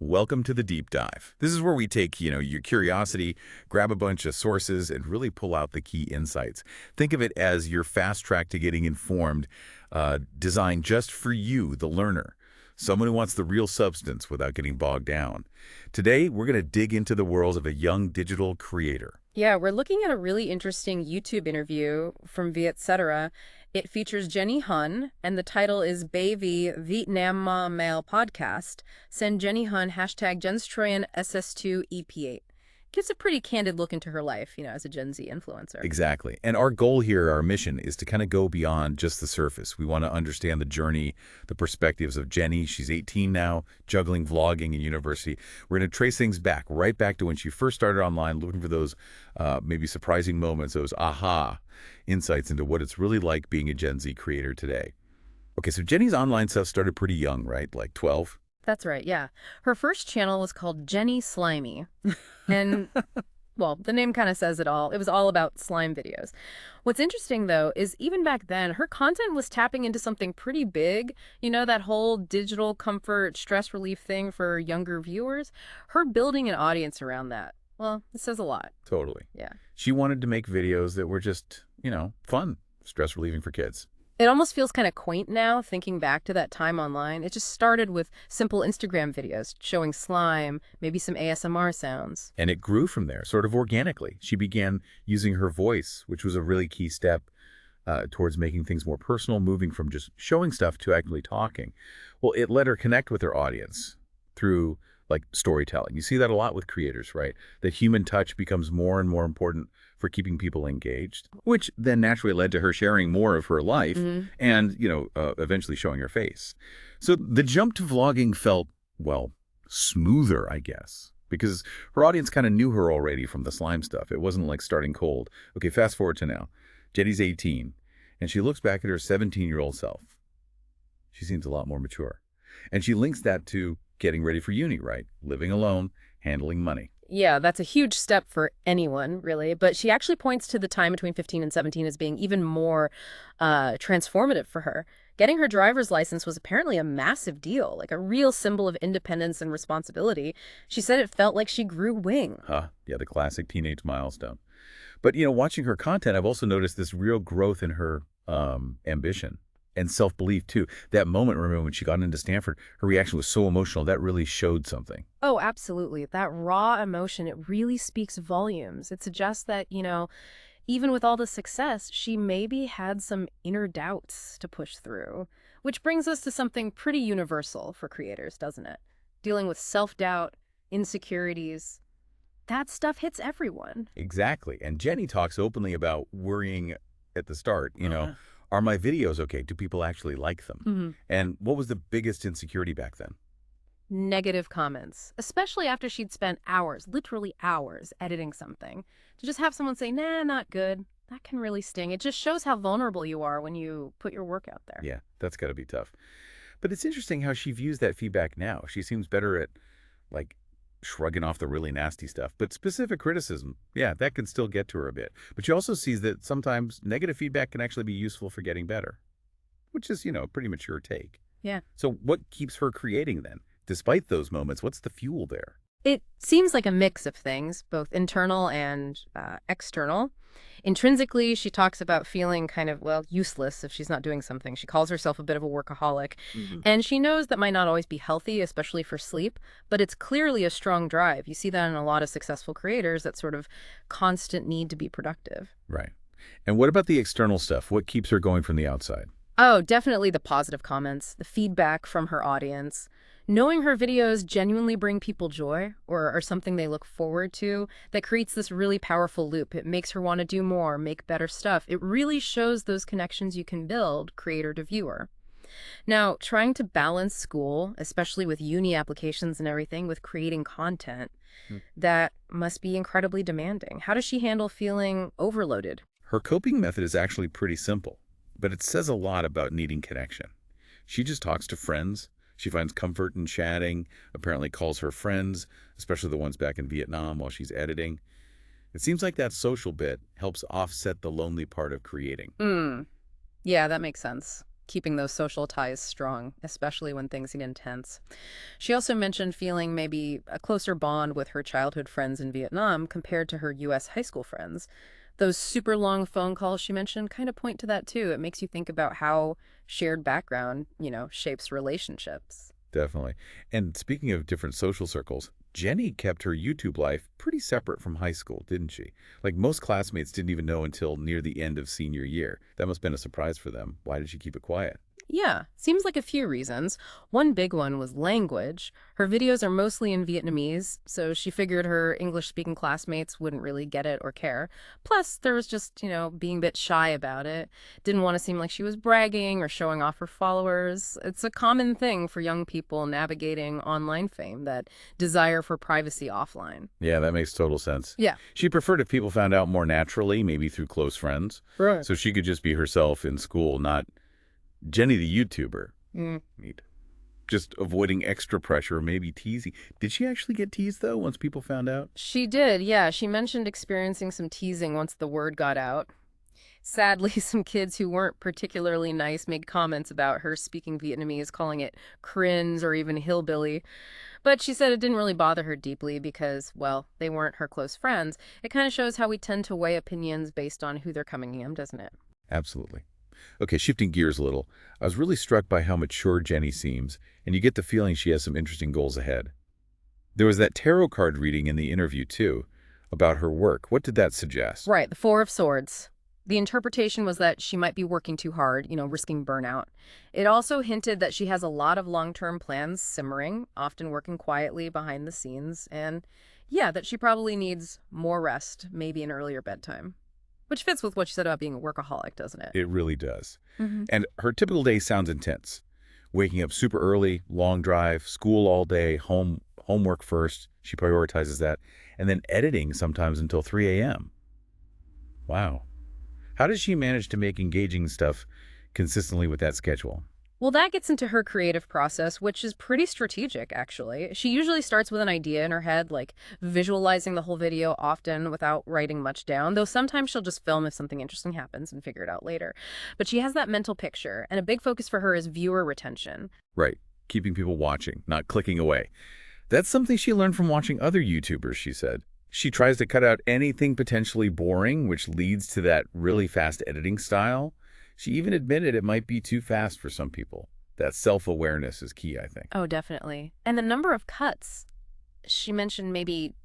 Welcome to the deep dive. This is where we take, your curiosity, grab a bunch of sources, and really pull out the key insights. Think of it as your fast track to getting informed, designed just for you, the learner. Someone who wants the real substance without getting bogged down. Today, we're going to dig into the world of a young digital creator. Yeah, we're looking at a really interesting YouTube interview from Vietcetera. It features Jenny Huynh, and the title is Baby Viet Nam Ma Mail Podcast. Send Jenny Huynh #Jenstroyen SS2EP8. Gives a pretty candid look into her life, as a Gen Z influencer. Exactly. And our goal here, our mission, is to kind of go beyond just the surface. We want to understand the journey, the perspectives of Jenny. She's 18 now, juggling vlogging and university. We're going to trace things back, right back to when she first started online, looking for those maybe surprising moments, those aha insights into what it's really like being a Gen Z creator today. Okay, so Jenny's online stuff started pretty young, right? Like 12? That's right, yeah. Her first channel was called Jenny Slimy. And, well, the name kind of says it all. It was all about slime videos. What's interesting, though, is even back then, her content was tapping into something pretty big. That whole digital comfort, stress relief thing for younger viewers. Her building an audience around that. Well, it says a lot. Totally. Yeah. She wanted to make videos that were just, fun, stress relieving for kids. It almost feels kind of quaint now, thinking back to that time online. It just started with simple Instagram videos showing slime, maybe some ASMR sounds. And it grew from there, sort of organically. She began using her voice, which was a really key step towards making things more personal, moving from just showing stuff to actually talking. Well, it let her connect with her audience through storytelling. You see that a lot with creators, right? That human touch becomes more and more important for keeping people engaged, which then naturally led to her sharing more of her life and, eventually showing her face. So the jump to vlogging felt, smoother, I guess, because her audience kind of knew her already from the slime stuff. It wasn't like starting cold. Okay, fast forward to now. Jenny's 18, and she looks back at her 17-year-old self. She seems a lot more mature. And she links that to getting ready for uni, right? Living alone, handling money. Yeah, that's a huge step for anyone, really. But she actually points to the time between 15 and 17 as being even more transformative for her. Getting her driver's license was apparently a massive deal, like a real symbol of independence and responsibility. She said it felt like she grew wing. Yeah, the classic teenage milestone. But, watching her content, I've also noticed this real growth in her ambition. And self-belief, too. That moment, remember, when she got into Stanford, her reaction was so emotional. That really showed something. Oh, absolutely. That raw emotion, it really speaks volumes. It suggests that, even with all the success, she maybe had some inner doubts to push through. Which brings us to something pretty universal for creators, doesn't it? Dealing with self-doubt, insecurities. That stuff hits everyone. Exactly. And Jenny talks openly about worrying at the start, Are my videos okay? Do people actually like them? And what was the biggest insecurity back then? Negative comments, especially after she'd spent hours, literally hours, editing something. To just have someone say, nah, not good, that can really sting. It just shows how vulnerable you are when you put your work out there. Yeah, that's got to be tough. But it's interesting how she views that feedback now. She seems better at, shrugging off the really nasty stuff. But specific criticism, yeah, that can still get to her a bit. But she also sees that sometimes negative feedback can actually be useful for getting better, which is, a pretty mature take. Yeah. So what keeps her creating then? Despite those moments, what's the fuel there? It seems like a mix of things, both internal and external. Intrinsically, she talks about feeling kind of, useless if she's not doing something. She calls herself a bit of a workaholic. And she knows that might not always be healthy, especially for sleep, but it's clearly a strong drive. You see that in a lot of successful creators, that sort of constant need to be productive. Right. And what about the external stuff? What keeps her going from the outside? Oh, definitely the positive comments, the feedback from her audience. Knowing her videos genuinely bring people joy or are something they look forward to, that creates this really powerful loop. It makes her want to do more, make better stuff. It really shows those connections you can build, creator to viewer. Now, trying to balance school, especially with uni applications and everything, with creating content, that must be incredibly demanding. How does she handle feeling overloaded? Her coping method is actually pretty simple, but it says a lot about needing connection. She just talks to friends. She finds comfort in chatting, apparently calls her friends, especially the ones back in Vietnam, while she's editing. It seems like that social bit helps offset the lonely part of creating. Yeah, that makes sense. keeping those social ties strong, especially when things get intense. She also mentioned feeling maybe a closer bond with her childhood friends in Vietnam compared to her U.S. high school friends. Those super long phone calls she mentioned kind of point to that too. It makes you think about how shared background, shapes relationships. Definitely. And speaking of different social circles, Jenny kept her YouTube life pretty separate from high school, didn't she? Like most classmates didn't even know until near the end of senior year. That must have been a surprise for them. Why did she keep it quiet? Yeah, seems like a few reasons. One big one was language. Her videos are mostly in Vietnamese, so she figured her English-speaking classmates wouldn't really get it or care. Plus, there was just, being a bit shy about it. Didn't want to seem like she was bragging or showing off her followers. It's a common thing for young people navigating online fame, that desire for privacy offline. Yeah, that makes total sense. Yeah. She preferred if people found out more naturally, maybe through close friends. Right. So she could just be herself in school, not Jenny the YouTuber. Neat. Just avoiding extra pressure, maybe teasing. Did she actually get teased, though, once people found out? She did, yeah. She mentioned experiencing some teasing once the word got out. Sadly, some kids who weren't particularly nice made comments about her speaking Vietnamese, calling it cringe or even hillbilly. But she said it didn't really bother her deeply because, well, they weren't her close friends. It kind of shows how we tend to weigh opinions based on who they're coming in, doesn't it? Absolutely. Okay, shifting gears a little, I was really struck by how mature Jenny seems, and you get the feeling she has some interesting goals ahead. There was that tarot card reading in the interview, too, about her work. What did that suggest? Right, the Four of Swords. The interpretation was that she might be working too hard, risking burnout. It also hinted that she has a lot of long-term plans simmering, often working quietly behind the scenes, and yeah, that she probably needs more rest, maybe an earlier bedtime. Which fits with what you said about being a workaholic, doesn't it? It really does. Mm-hmm. And her typical day sounds intense. Waking up super early, long drive, school all day, homework first. She prioritizes that. And then editing sometimes until 3 a.m. Wow. How does she manage to make engaging stuff consistently with that schedule? Well, that gets into her creative process, which is pretty strategic, actually. She usually starts with an idea in her head, like visualizing the whole video often without writing much down, though sometimes she'll just film if something interesting happens and figure it out later. But she has that mental picture, and a big focus for her is viewer retention. Right. Keeping people watching, not clicking away. That's something she learned from watching other YouTubers, she said. She tries to cut out anything potentially boring, which leads to that really fast editing style. She even admitted it might be too fast for some people. That self-awareness is key, I think. Oh, definitely. And the number of cuts. She mentioned maybe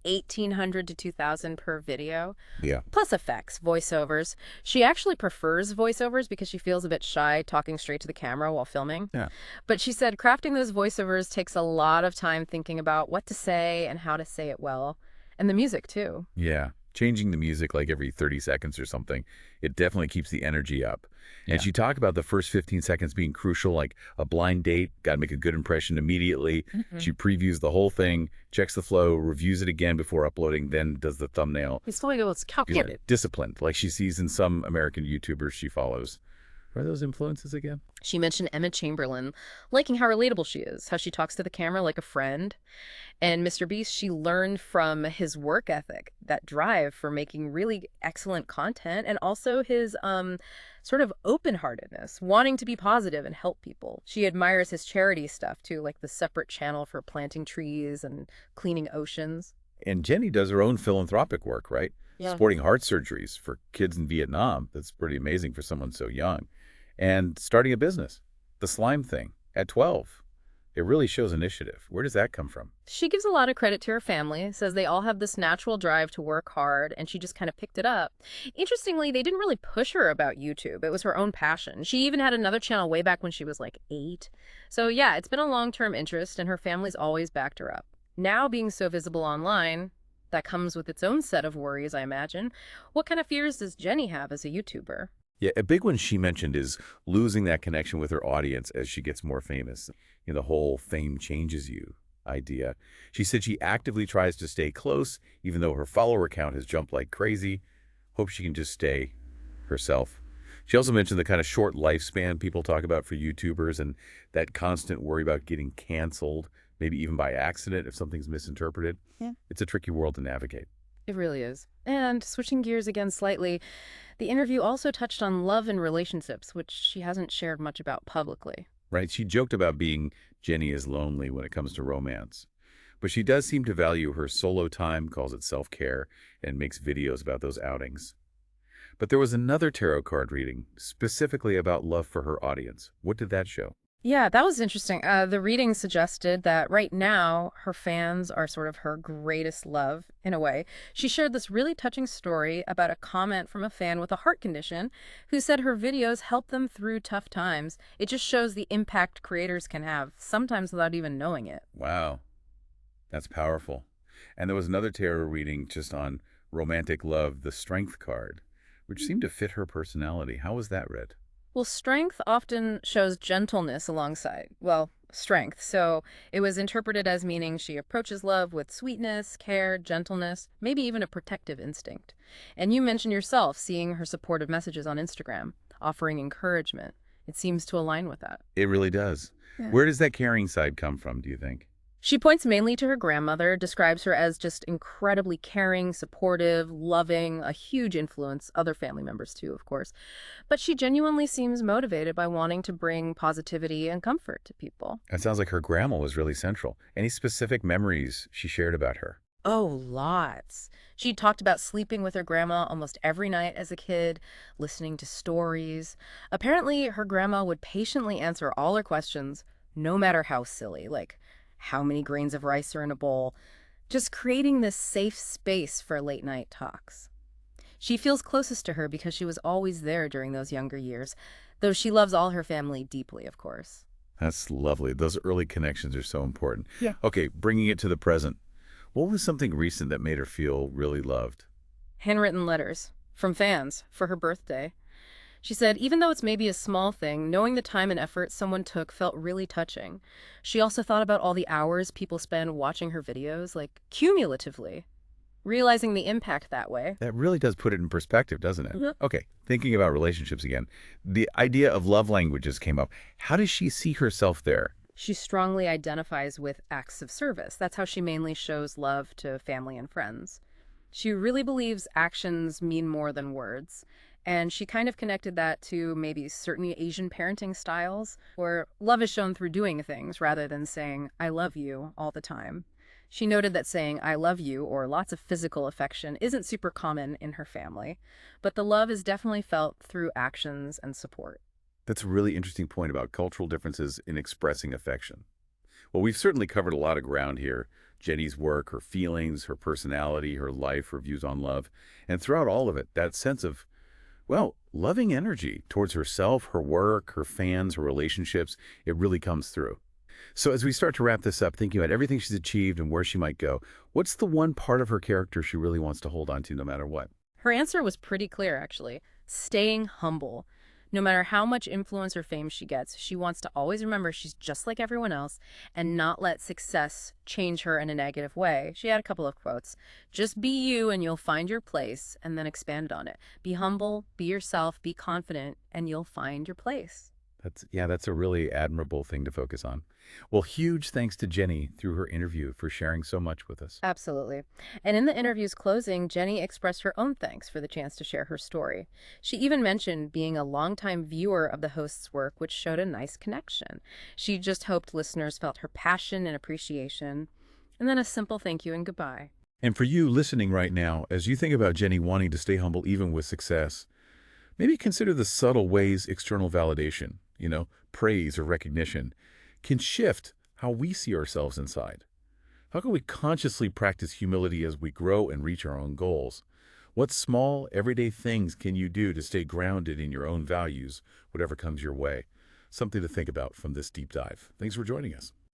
1,800 to 2,000 per video. Yeah. Plus effects, voiceovers. She actually prefers voiceovers because she feels a bit shy talking straight to the camera while filming. Yeah. But she said crafting those voiceovers takes a lot of time thinking about what to say and how to say it well. And the music, too. Yeah. Changing the music like every 30 seconds or something, it definitely keeps the energy up. Yeah. And she talked about the first 15 seconds being crucial, like a blind date, got to make a good impression immediately. Mm-hmm. She previews the whole thing, checks the flow, reviews it again before uploading, then does the thumbnail. It's calculated. Disciplined, like she sees in some American YouTubers she follows. What are those influences again? She mentioned Emma Chamberlain, liking how relatable she is, how she talks to the camera like a friend. And Mr. Beast, she learned from his work ethic, that drive for making really excellent content, and also his sort of open-heartedness, wanting to be positive and help people. She admires his charity stuff, too, like the separate channel for planting trees and cleaning oceans. And Jenny does her own philanthropic work, right? Yeah. Supporting heart surgeries for kids in Vietnam. That's pretty amazing for someone so young. And starting a business, the slime thing, at 12. It really shows initiative. Where does that come from? She gives a lot of credit to her family, says they all have this natural drive to work hard, and she just kind of picked it up. Interestingly, they didn't really push her about YouTube. It was her own passion. She even had another channel way back when she was like 8. So yeah, it's been a long-term interest, and her family's always backed her up. Now being so visible online, that comes with its own set of worries, I imagine. What kind of fears does Jenny have as a YouTuber? Yeah, a big one she mentioned is losing that connection with her audience as she gets more famous. The whole fame changes you idea. She said she actively tries to stay close, even though her follower count has jumped like crazy. Hope she can just stay herself. She also mentioned the kind of short lifespan people talk about for YouTubers and that constant worry about getting canceled, maybe even by accident if something's misinterpreted. Yeah. It's a tricky world to navigate. It really is. And switching gears again slightly, the interview also touched on love and relationships, which she hasn't shared much about publicly. Right? She joked about being Jenny is lonely when it comes to romance. But she does seem to value her solo time, calls it self-care, and makes videos about those outings. But there was another tarot card reading, specifically about love for her audience. What did that show? Yeah, that was interesting. The reading suggested that right now her fans are sort of her greatest love, in a way. She shared this really touching story about a comment from a fan with a heart condition who said her videos help them through tough times. It just shows the impact creators can have, sometimes without even knowing it. Wow, that's powerful. And there was another tarot reading just on romantic love, the Strength card, which seemed to fit her personality. How was that read? Well, strength often shows gentleness alongside, well, strength. So it was interpreted as meaning she approaches love with sweetness, care, gentleness, maybe even a protective instinct. And you mentioned yourself seeing her supportive messages on Instagram, offering encouragement. It seems to align with that. It really does. Yeah. Where does that caring side come from, do you think? She points mainly to her grandmother, describes her as just incredibly caring, supportive, loving, a huge influence, other family members too, of course. But she genuinely seems motivated by wanting to bring positivity and comfort to people. It sounds like her grandma was really central. Any specific memories she shared about her? Oh, lots. She talked about sleeping with her grandma almost every night as a kid, listening to stories. Apparently, her grandma would patiently answer all her questions, no matter how silly, like how many grains of rice are in a bowl, just creating this safe space for late night talks. She feels closest to her because she was always there during those younger years, though she loves all her family deeply, of course. That's lovely. Those early connections are so important. Yeah. Okay, bringing it to the present. What was something recent that made her feel really loved? Handwritten letters from fans for her birthday. She said, even though it's maybe a small thing, knowing the time and effort someone took felt really touching. She also thought about all the hours people spend watching her videos, like cumulatively, realizing the impact that way. That really does put it in perspective, doesn't it? Mhm. Okay, thinking about relationships again. The idea of love languages came up. How does she see herself there? She strongly identifies with acts of service. That's how she mainly shows love to family and friends. She really believes actions mean more than words. And she kind of connected that to maybe certain Asian parenting styles where love is shown through doing things rather than saying, I love you all the time. She noted that saying, I love you, or lots of physical affection, isn't super common in her family, but the love is definitely felt through actions and support. That's a really interesting point about cultural differences in expressing affection. Well, we've certainly covered a lot of ground here. Jenny's work, her feelings, her personality, her life, her views on love. And throughout all of it, that sense of, well, loving energy towards herself, her work, her fans, her relationships, it really comes through. So as we start to wrap this up, thinking about everything she's achieved and where she might go, what's the one part of her character she really wants to hold on to no matter what? Her answer was pretty clear, actually. Staying humble. No matter how much influence or fame she gets, she wants to always remember she's just like everyone else and not let success change her in a negative way. She had a couple of quotes. Just be you and you'll find your place, and then expanded on it. Be humble, be yourself, be confident, and you'll find your place. That's a really admirable thing to focus on. Well, huge thanks to Jenny through her interview for sharing so much with us. Absolutely. And in the interview's closing, Jenny expressed her own thanks for the chance to share her story. She even mentioned being a longtime viewer of the host's work, which showed a nice connection. She just hoped listeners felt her passion and appreciation, and then a simple thank you and goodbye. And for you listening right now, as you think about Jenny wanting to stay humble even with success, maybe consider the subtle ways external validation, praise or recognition, can shift how we see ourselves inside. How can we consciously practice humility as we grow and reach our own goals? What small, everyday things can you do to stay grounded in your own values, whatever comes your way? Something to think about from this deep dive. Thanks for joining us.